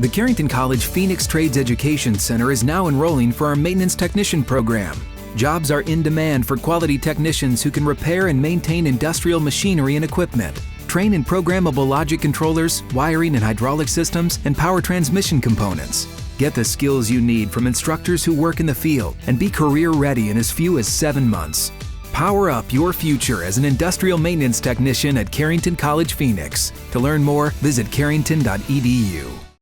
The Carrington College Phoenix Trades Education Center is now enrolling for our maintenance technician program. Jobs are in demand for quality technicians who can repair and maintain industrial machinery and equipment. Train in programmable logic controllers, wiring and hydraulic systems, and power transmission components. Get the skills you need from instructors who work in the field and be career ready in as few as 7 months. Power up your future as an industrial maintenance technician at Carrington College Phoenix. To learn more, visit carrington.edu.